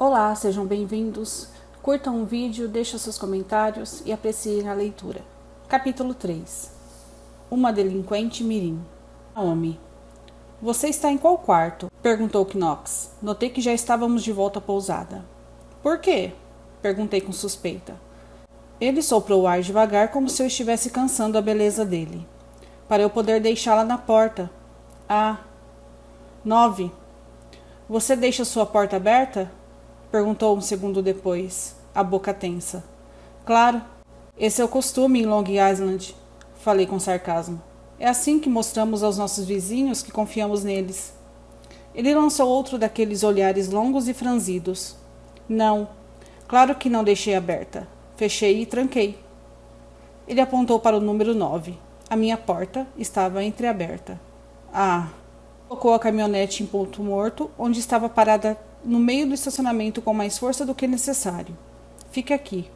Olá, sejam bem-vindos. Curtam o vídeo, deixem seus comentários e apreciem a leitura. Capítulo 3. Uma delinquente mirim. Naomi. Você está em qual quarto? Perguntou Knox. Notei que já estávamos de volta à pousada. Por quê? Perguntei com suspeita. Ele soprou o ar devagar como se eu estivesse cansando a beleza dele. Para eu poder deixá-la na porta. 9. Você deixa sua porta aberta? Perguntou um segundo depois, a boca tensa. Claro, esse é o costume em Long Island, falei com sarcasmo. É assim que mostramos aos nossos vizinhos que confiamos neles. Ele lançou outro daqueles olhares longos e franzidos. Não, claro que não deixei aberta. Fechei e tranquei. Ele apontou para o número 9. A minha porta estava entreaberta. Colocou a caminhonete em ponto morto, onde estava parada no meio do estacionamento com mais força do que necessário. Fique aqui.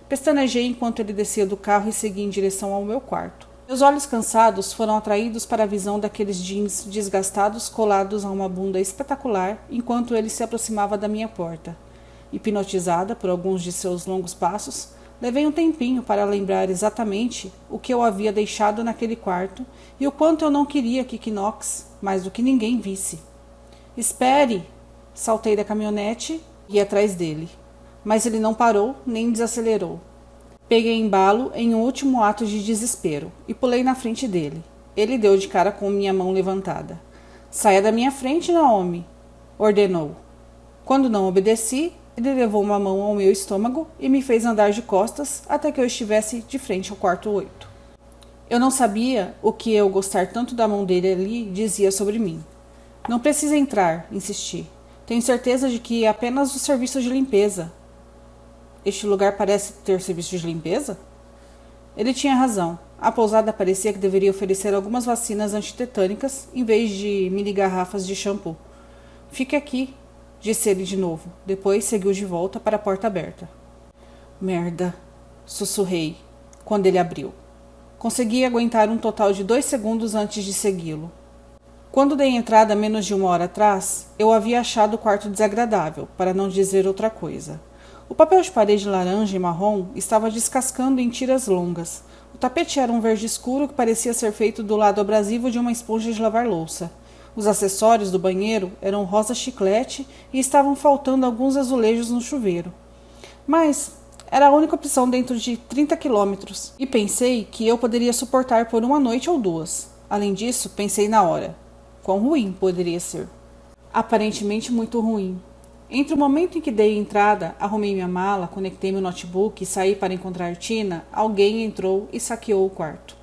Pestanejei enquanto ele descia do carro e seguia em direção ao meu quarto. Meus olhos cansados foram atraídos para a visão daqueles jeans desgastados colados a uma bunda espetacular enquanto ele se aproximava da minha porta. Hipnotizada por alguns de seus longos passos, levei um tempinho para lembrar exatamente o que eu havia deixado naquele quarto e o quanto eu não queria que Knox, mais do que ninguém, visse. Espere! Saltei da caminhonete e ia atrás dele. Mas ele não parou nem desacelerou. Peguei embalo em um último ato de desespero e pulei na frente dele. Ele deu de cara com minha mão levantada. Saia da minha frente, Naomi! Ordenou. Quando não obedeci, ele levou uma mão ao meu estômago e me fez andar de costas até que eu estivesse de frente ao quarto 8. Eu não sabia o que eu gostar tanto da mão dele ali dizia sobre mim. Não precisa entrar, insisti. Tenho certeza de que é apenas o serviço de limpeza. Este lugar parece ter serviço de limpeza? Ele tinha razão. A pousada parecia que deveria oferecer algumas vacinas antitetânicas em vez de mini garrafas de shampoo. Fique aqui, disse ele de novo. Depois seguiu de volta para a porta aberta. Merda, sussurrei, quando ele abriu. Consegui aguentar um total de 2 segundos antes de segui-lo. Quando dei entrada menos de 1 hora atrás, eu havia achado o quarto desagradável, para não dizer outra coisa. O papel de parede laranja e marrom estava descascando em tiras longas. O tapete era um verde escuro que parecia ser feito do lado abrasivo de uma esponja de lavar louça. Os acessórios do banheiro eram rosa chiclete e estavam faltando alguns azulejos no chuveiro. Mas era a única opção dentro de 30 quilômetros, e pensei que eu poderia suportar por 1 noite ou 2. Além disso, pensei na hora. Quão ruim poderia ser? Aparentemente muito ruim. Entre o momento em que dei entrada, arrumei minha mala, conectei meu notebook e saí para encontrar Tina, alguém entrou e saqueou o quarto.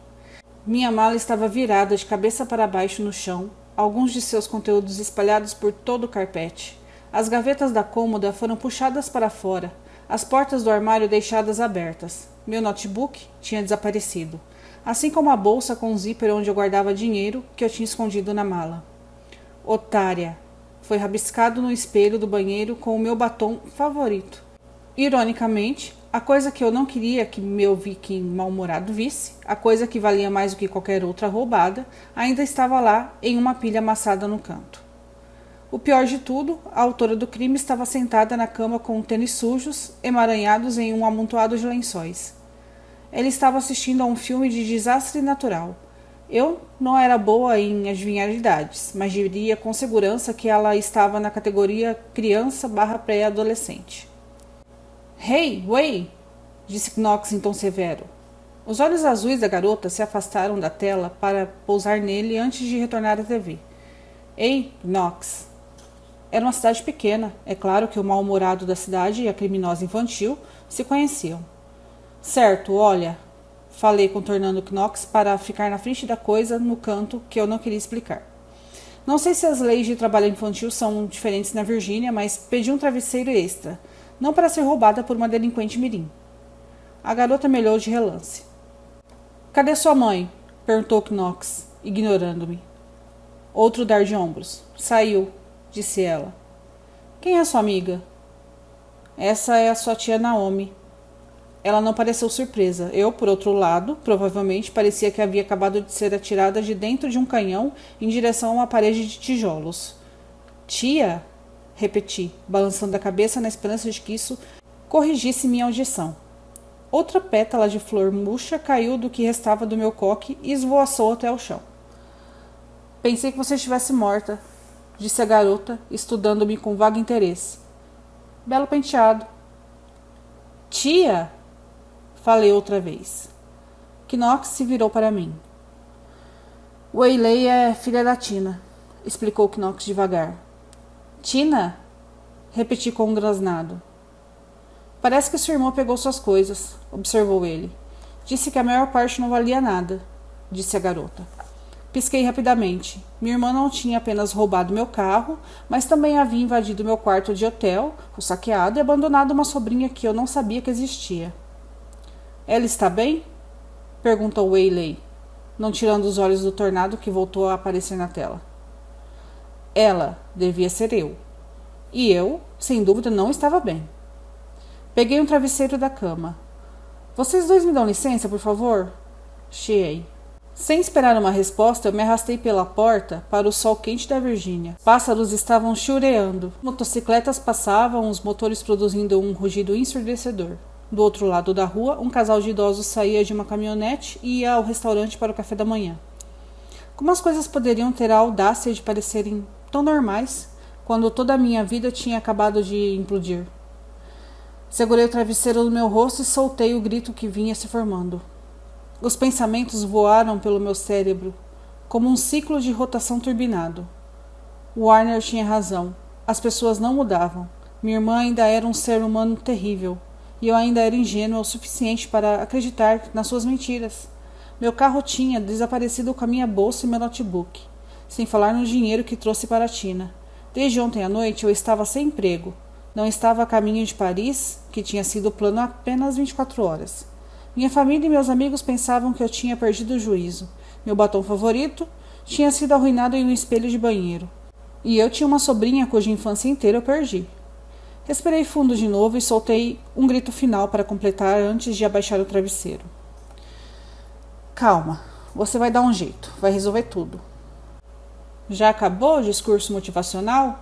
Minha mala estava virada de cabeça para baixo no chão, alguns de seus conteúdos espalhados por todo o carpete. As gavetas da cômoda foram puxadas para fora, as portas do armário deixadas abertas. Meu notebook tinha desaparecido, assim como a bolsa com zíper onde eu guardava dinheiro que eu tinha escondido na mala. Otária! Foi rabiscado no espelho do banheiro com o meu batom favorito. Ironicamente, a coisa que eu não queria que meu viking mal-humorado visse, a coisa que valia mais do que qualquer outra roubada, ainda estava lá em uma pilha amassada no canto. O pior de tudo, a autora do crime estava sentada na cama com tênis sujos, emaranhados em um amontoado de lençóis. Ela estava assistindo a um filme de desastre natural. Eu não era boa em adivinhar idades, mas diria com segurança que ela estava na categoria criança/pré-adolescente. Hey, Way! Disse Knox em tom severo. Os olhos azuis da garota se afastaram da tela para pousar nele antes de retornar à TV. Ei, Knox! Era uma cidade pequena. É claro que o mal-humorado da cidade e a criminosa infantil se conheciam. Certo, olha, falei contornando Knox para ficar na frente da coisa no canto que eu não queria explicar. Não sei se as leis de trabalho infantil são diferentes na Virgínia, mas pedi um travesseiro extra, não para ser roubada por uma delinquente mirim. A garota me olhou de relance. Cadê sua mãe? Perguntou Knox, ignorando-me. Outro dar de ombros. Saiu, disse ela. Quem é sua amiga? Essa é a sua tia Naomi. Ela não pareceu surpresa. Eu, por outro lado, provavelmente parecia que havia acabado de ser atirada de dentro de um canhão em direção a uma parede de tijolos. Tia? repeti, balançando a cabeça na esperança de que isso corrigisse minha audição. Outra pétala de flor murcha caiu do que restava do meu coque e esvoaçou até o chão. Pensei que você estivesse morta, disse a garota, estudando-me com vago interesse. Belo penteado. Tia! Falei outra vez. Knox se virou para mim. Waylay é filha da Tina, explicou Knox devagar. Tina? Repeti com um grasnado. Parece que sua irmã pegou suas coisas, observou ele. Disse que a maior parte não valia nada, disse a garota. Pisquei rapidamente. Minha irmã não tinha apenas roubado meu carro, mas também havia invadido meu quarto de hotel, o saqueado e abandonado uma sobrinha que eu não sabia que existia. Ela está bem? Perguntou Waylay, não tirando os olhos do tornado que voltou a aparecer na tela. Ela devia ser eu. E eu, sem dúvida, não estava bem. Peguei um travesseiro da cama. Vocês dois me dão licença, por favor? Chiei. Sem esperar uma resposta, eu me arrastei pela porta para o sol quente da Virgínia. Pássaros estavam chureando. Motocicletas passavam, os motores produzindo um rugido ensurdecedor. Do outro lado da rua, um casal de idosos saía de uma caminhonete e ia ao restaurante para o café da manhã. Como as coisas poderiam ter a audácia de parecerem tão normais, quando toda a minha vida tinha acabado de implodir? Segurei o travesseiro no meu rosto e soltei o grito que vinha se formando. Os pensamentos voaram pelo meu cérebro, como um ciclo de rotação turbinado. Warner tinha razão. As pessoas não mudavam. Minha irmã ainda era um ser humano terrível, e eu ainda era ingênua o suficiente para acreditar nas suas mentiras. Meu carro tinha desaparecido com a minha bolsa e meu notebook, sem falar no dinheiro que trouxe para a Tina. Desde ontem à noite eu estava sem emprego. Não estava a caminho de Paris, que tinha sido o plano há apenas 24 horas. Minha família e meus amigos pensavam que eu tinha perdido o juízo. Meu batom favorito tinha sido arruinado em um espelho de banheiro. E eu tinha uma sobrinha cuja infância inteira eu perdi. Respirei fundo de novo e soltei um grito final para completar antes de abaixar o travesseiro. Calma, você vai dar um jeito, vai resolver tudo. Já acabou o discurso motivacional?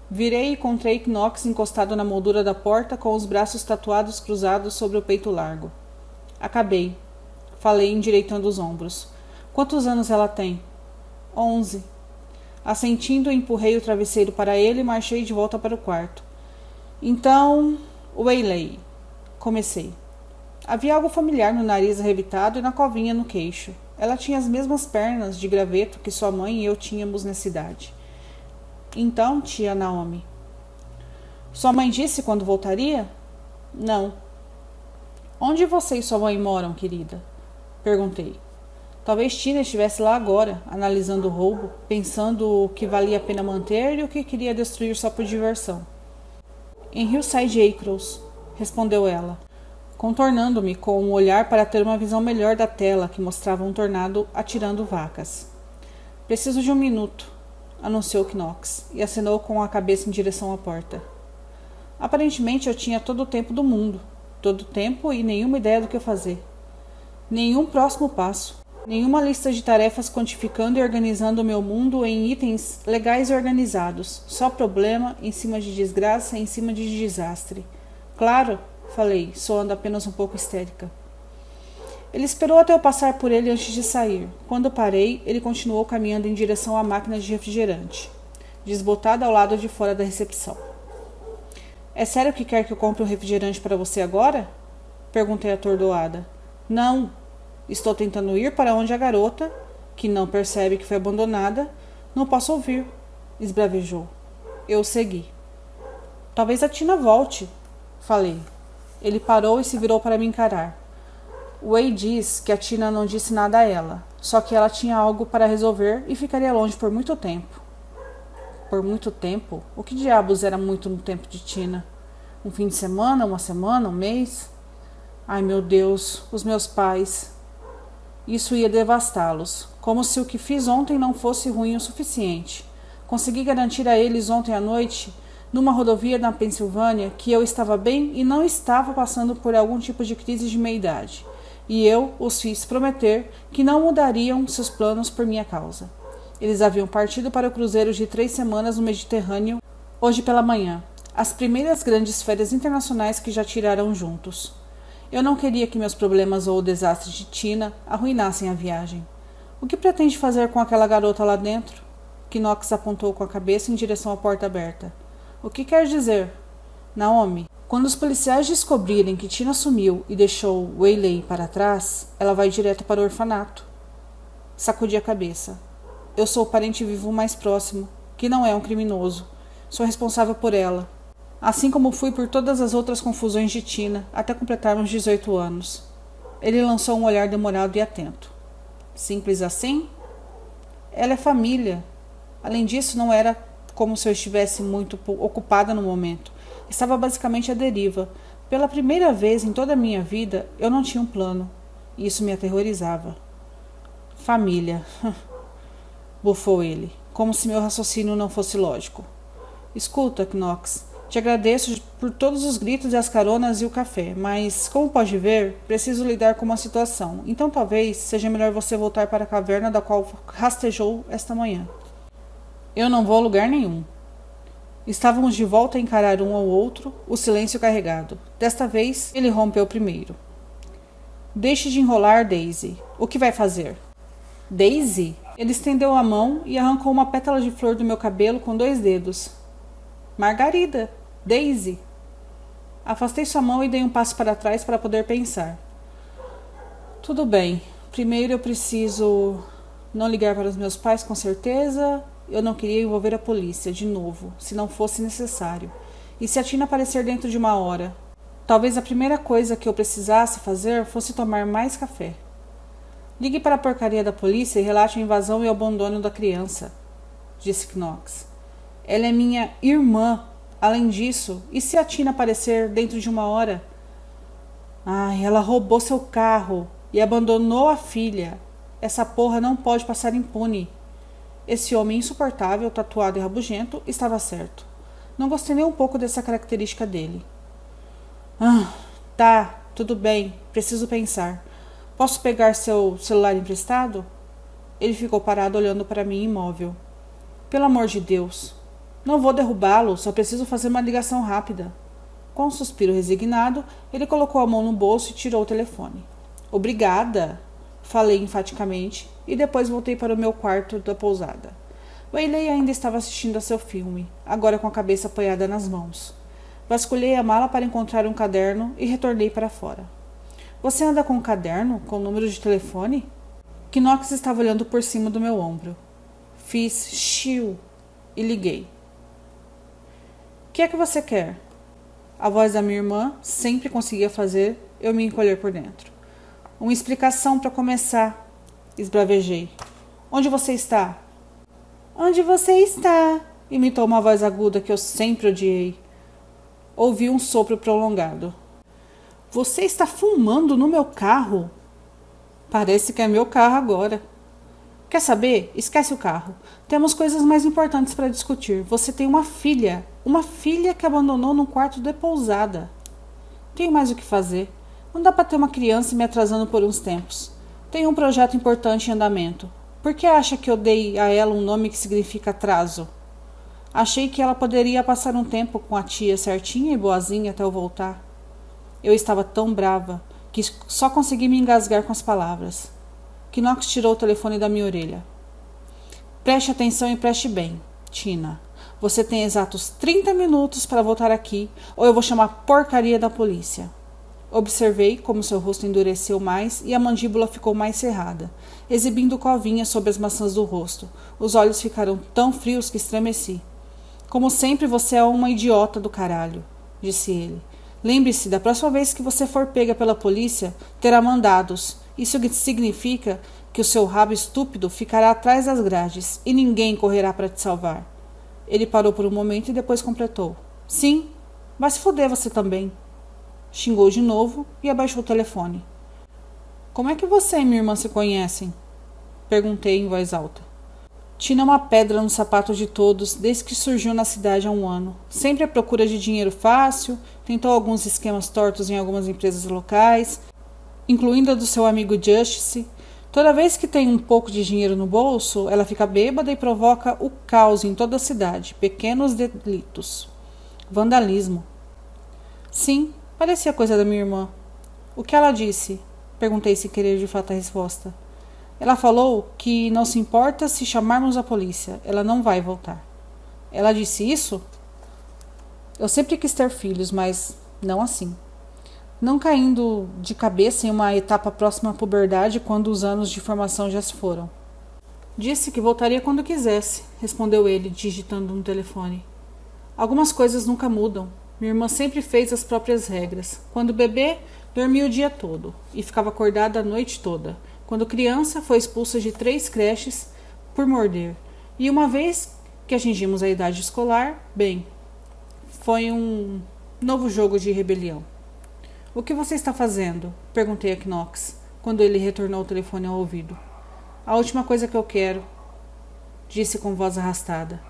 Virei e encontrei Knox encostado na moldura da porta com os braços tatuados cruzados sobre o peito largo. Acabei. Falei endireitando os ombros. Quantos anos ela tem? 11. Assentindo, empurrei o travesseiro para ele e marchei de volta para o quarto. Então, Waylay. Comecei. Havia algo familiar no nariz arrebitado e na covinha no queixo. Ela tinha as mesmas pernas de graveto que sua mãe e eu tínhamos nessa idade. Então, tia Naomi. Sua mãe disse quando voltaria? Não. Onde você e sua mãe moram, querida? Perguntei. Talvez Tina estivesse lá agora, analisando o roubo, pensando o que valia a pena manter e o que queria destruir só por diversão. Em Hillside Acres, respondeu ela, contornando-me com um olhar para ter uma visão melhor da tela que mostrava um tornado atirando vacas. Preciso de um minuto, anunciou Knox, e acenou com a cabeça em direção à porta. Aparentemente eu tinha todo o tempo do mundo, todo o tempo e nenhuma ideia do que fazer. Nenhum próximo passo, nenhuma lista de tarefas quantificando e organizando o meu mundo em itens legais e organizados, só problema em cima de desgraça em cima de desastre. Claro, falei, soando apenas um pouco histérica. Ele esperou até eu passar por ele antes de sair. Quando parei, ele continuou caminhando em direção à máquina de refrigerante, desbotada ao lado de fora da recepção. É sério que quer que eu compre um refrigerante para você agora? Perguntei atordoada. Não. Estou tentando ir para onde a garota, que não percebe que foi abandonada, não possa ouvir, esbravejou. Eu segui. Talvez a Tina volte, falei. Ele parou e se virou para me encarar. Way diz que a Tina não disse nada a ela, só que ela tinha algo para resolver e ficaria longe por muito tempo. Por muito tempo? O que diabos era muito no tempo de Tina? Um fim de semana, uma semana, um mês? Ai, meu Deus, os meus pais. Isso ia devastá-los, como se o que fiz ontem não fosse ruim o suficiente. Consegui garantir a eles ontem à noite, numa rodovia na Pensilvânia, que eu estava bem e não estava passando por algum tipo de crise de meia-idade. E eu os fiz prometer que não mudariam seus planos por minha causa. Eles haviam partido para o cruzeiro de 3 semanas no Mediterrâneo Hoje pela manhã. As primeiras grandes férias internacionais que já tiraram juntos. Eu não queria que meus problemas ou o desastre de Tina arruinassem a viagem. O que pretende fazer com aquela garota lá dentro? Knox apontou com a cabeça em direção à porta aberta. O que quer dizer? Naomi, quando os policiais descobrirem que Tina sumiu e deixou Waylay para trás, ela vai direto para o orfanato. Sacudi a cabeça. Eu sou o parente vivo mais próximo, que não é um criminoso. Sou responsável por ela. Assim como fui por todas as outras confusões de Tina, até completarmos 18 anos. Ele lançou um olhar demorado e atento. Simples assim? Ela é família. Além disso, não era como se eu estivesse muito ocupada no momento. Estava basicamente à deriva. Pela primeira vez em toda a minha vida, eu não tinha um plano. E isso me aterrorizava. Família. Bufou ele, como se meu raciocínio não fosse lógico. Escuta, Knox. Te agradeço por todos os gritos e as caronas e o café, mas, como pode ver, preciso lidar com uma situação. Então talvez seja melhor você voltar para a caverna da qual rastejou esta manhã. Eu não vou a lugar nenhum. Estávamos de volta a encarar um ao outro, o silêncio carregado. Desta vez, ele rompeu primeiro. Deixe de enrolar, Daisy. O que vai fazer? Daisy? Ele estendeu a mão e arrancou uma pétala de flor do meu cabelo com 2 dedos. Margarida, Daisy. Afastei sua mão e dei um passo para trás para poder pensar. Tudo bem. Primeiro eu preciso não ligar para os meus pais, com certeza. Eu não queria envolver a polícia de novo, se não fosse necessário. E se a Tina aparecer dentro de 1 hora? Talvez a primeira coisa que eu precisasse fazer fosse tomar mais café. Ligue para a porcaria da polícia e relate a invasão e o abandono da criança, disse Knox. Ela é minha irmã. Além disso, e se a Tina aparecer dentro de 1 hora? Ai, ela roubou seu carro e abandonou a filha. Essa porra não pode passar impune. Esse homem insuportável, tatuado e rabugento, estava certo. Não gostei nem um pouco dessa característica dele. Tá, tudo bem. Preciso pensar. Posso pegar seu celular emprestado? Ele ficou parado olhando para mim imóvel. Pelo amor de Deus. Não vou derrubá-lo, só preciso fazer uma ligação rápida. Com um suspiro resignado, ele colocou a mão no bolso e tirou o telefone. Obrigada, falei enfaticamente, e depois voltei para o meu quarto da pousada. Waylay ainda estava assistindo a seu filme, agora com a cabeça apoiada nas mãos. Vasculhei a mala para encontrar um caderno e retornei para fora. Você anda com um caderno, com o número de telefone? Knox estava olhando por cima do meu ombro. Fiz chiu e liguei. O que é que você quer? A voz da minha irmã sempre conseguia fazer eu me encolher por dentro. Uma explicação para começar, esbravejei. Onde você está? Onde você está? Imitou uma voz aguda que eu sempre odiei. Ouvi um sopro prolongado. Você está fumando no meu carro? Parece que é meu carro agora. Quer saber? Esquece o carro. Temos coisas mais importantes para discutir. Você tem uma filha que abandonou num quarto de pousada. Tenho mais o que fazer. Não dá para ter uma criança me atrasando por uns tempos. Tenho um projeto importante em andamento. Por que acha que eu dei a ela um nome que significa atraso? Achei que ela poderia passar um tempo com a tia certinha e boazinha até eu voltar. Eu estava tão brava que só consegui me engasgar com as palavras. Knox tirou o telefone da minha orelha. Preste atenção e preste bem, Tina. Você tem exatos 30 minutos para voltar aqui ou eu vou chamar a porcaria da polícia. Observei como seu rosto endureceu mais e a mandíbula ficou mais cerrada, exibindo covinhas sob as maçãs do rosto. Os olhos ficaram tão frios que estremeci. Como sempre, você é uma idiota do caralho, disse ele. Lembre-se, da próxima vez que você for pega pela polícia, terá mandados. Isso significa que o seu rabo estúpido ficará atrás das grades e ninguém correrá para te salvar. Ele parou por um momento e depois completou. Sim, vai se foder você também. Xingou de novo e abaixou o telefone. Como é que você e minha irmã se conhecem? Perguntei em voz alta. Tina é uma pedra no sapato de todos desde que surgiu na cidade há 1 ano. Sempre à procura de dinheiro fácil, tentou alguns esquemas tortos em algumas empresas locais, incluindo a do seu amigo Justice. Toda vez que tem um pouco de dinheiro no bolso, ela fica bêbada e provoca o caos em toda a cidade. Pequenos delitos. Vandalismo. Sim, parecia coisa da minha irmã. O que ela disse? Perguntei sem querer de fato a resposta. Ela falou que não se importa se chamarmos a polícia. Ela não vai voltar. Ela disse isso? Eu sempre quis ter filhos, mas não assim. Não caindo de cabeça em uma etapa próxima à puberdade quando os anos de formação já se foram. Disse que voltaria quando quisesse, respondeu ele, digitando no telefone. Algumas coisas nunca mudam. Minha irmã sempre fez as próprias regras. Quando bebê, dormia o dia todo e ficava acordada a noite toda. Quando criança, foi expulsa de 3 creches por morder. E uma vez que atingimos a idade escolar, bem, foi um novo jogo de rebelião. O que você está fazendo? Perguntei a Knox, quando ele retornou o telefone ao ouvido. A última coisa que eu quero, disse com voz arrastada.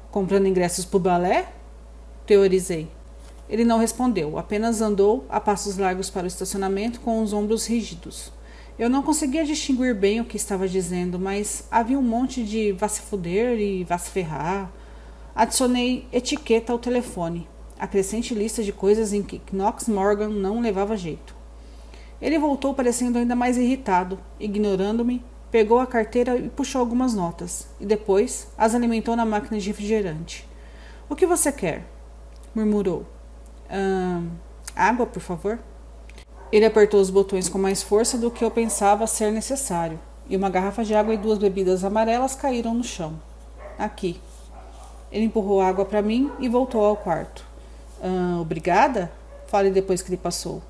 Comprando ingressos para o balé? Teorizei. Ele não respondeu, apenas andou a passos largos para o estacionamento com os ombros rígidos. Eu não conseguia distinguir bem o que estava dizendo, mas havia um monte de vá se fuder e vá se ferrar. Adicionei etiqueta ao telefone, a crescente lista de coisas em que Knox Morgan não levava jeito. Ele voltou parecendo ainda mais irritado, ignorando-me, pegou a carteira e puxou algumas notas, e depois as alimentou na máquina de refrigerante. — O que você quer? Murmurou. Água, por favor? Ele apertou os botões com mais força do que eu pensava ser necessário, e uma garrafa de água e 2 bebidas amarelas caíram no chão. Aqui. Ele empurrou a água para mim e voltou ao quarto. Obrigada? Falei depois que ele passou.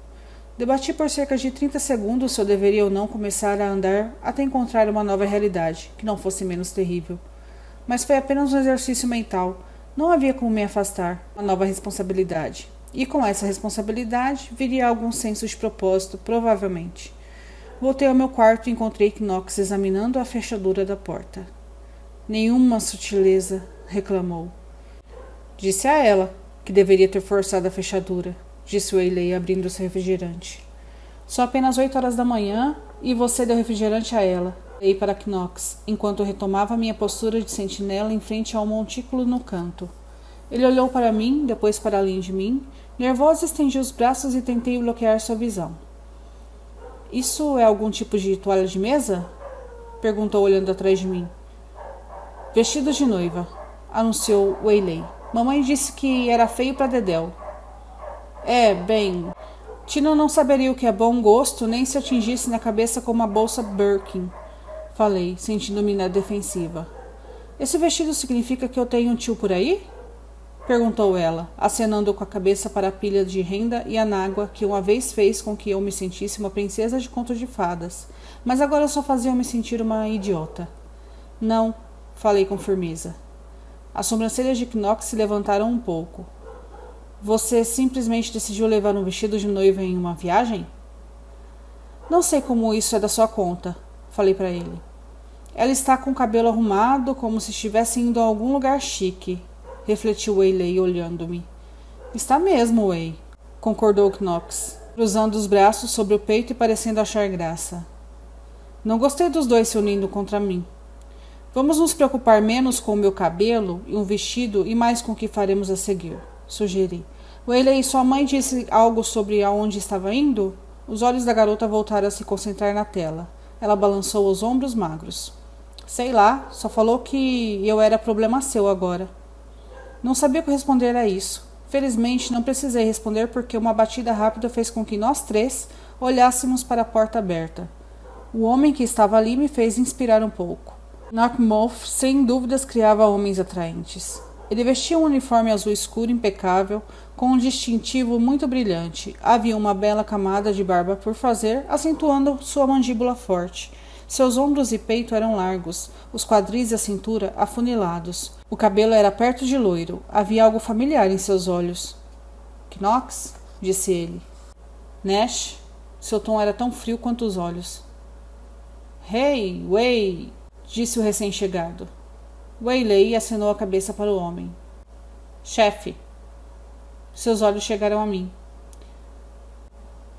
Debati por cerca de 30 segundos se eu deveria ou não começar a andar até encontrar uma nova realidade, que não fosse menos terrível. Mas foi apenas um exercício mental. Não havia como me afastar. Uma nova responsabilidade. E com essa responsabilidade viria algum senso de propósito, provavelmente. Voltei ao meu quarto e encontrei Knox examinando a fechadura da porta. Nenhuma sutileza, reclamou. Disse a ela que deveria ter forçado a fechadura, disse Wayley abrindo seu refrigerante. São apenas 8 horas da manhã e você deu refrigerante a ela. Dei para Knox, enquanto retomava minha postura de sentinela em frente ao montículo no canto. Ele olhou para mim, depois para além de mim. Nervosa, estendi os braços e tentei bloquear sua visão. Isso é algum tipo de toalha de mesa? Perguntou olhando atrás de mim. Vestido de noiva, anunciou Wayley. Mamãe disse que era feio para dedéu. Bem, Tino não saberia o que é bom gosto nem se atingisse na cabeça com uma bolsa Birkin. Falei, sentindo-me na defensiva. Esse vestido significa que eu tenho um tio por aí? Perguntou ela, acenando com a cabeça para a pilha de renda e anágua que uma vez fez com que eu me sentisse uma princesa de conto de fadas, mas agora só fazia eu me sentir uma idiota. Não, falei com firmeza. As sobrancelhas de Knox se levantaram um pouco. Você simplesmente decidiu levar um vestido de noiva em uma viagem? Não sei como isso é da sua conta, falei para ele. Ela está com o cabelo arrumado como se estivesse indo a algum lugar chique, refletiu Wayley olhando-me. Está mesmo, Way, concordou Knox, cruzando os braços sobre o peito e parecendo achar graça. Não gostei dos dois se unindo contra mim. Vamos nos preocupar menos com o meu cabelo e um vestido e mais com o que faremos a seguir, sugeri. Wayley, sua mãe disse algo sobre aonde estava indo? Os olhos da garota voltaram a se concentrar na tela. Ela balançou os ombros magros. Sei lá, só falou que eu era problema seu agora. Não sabia o que responder a isso. Felizmente, não precisei responder porque uma batida rápida fez com que nós 3 olhássemos para a porta aberta. O homem que estava ali me fez inspirar um pouco. Narkmoth, sem dúvidas, criava homens atraentes. Ele vestia um uniforme azul escuro impecável, com um distintivo muito brilhante. Havia uma bela camada de barba por fazer, acentuando sua mandíbula forte. Seus ombros e peito eram largos, os quadris e a cintura afunilados. O cabelo era perto de loiro. Havia algo familiar em seus olhos. Knox? Disse ele. Nash? Seu tom era tão frio quanto os olhos. Hey, Way! Disse o recém-chegado. Wayley acenou a cabeça para o homem. Chefe. Seus olhos chegaram a mim.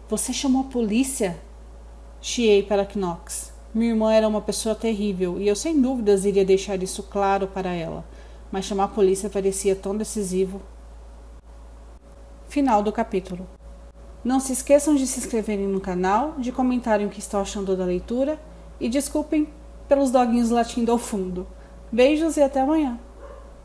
Você chamou a polícia? Chiei para Knox. Minha irmã era uma pessoa terrível e eu sem dúvidas iria deixar isso claro para ela, mas chamar a polícia parecia tão decisivo. Final do capítulo. Não se esqueçam de se inscreverem no canal, de comentarem o que estão achando da leitura e desculpem pelos doguinhos latindo ao fundo. Beijos e até amanhã!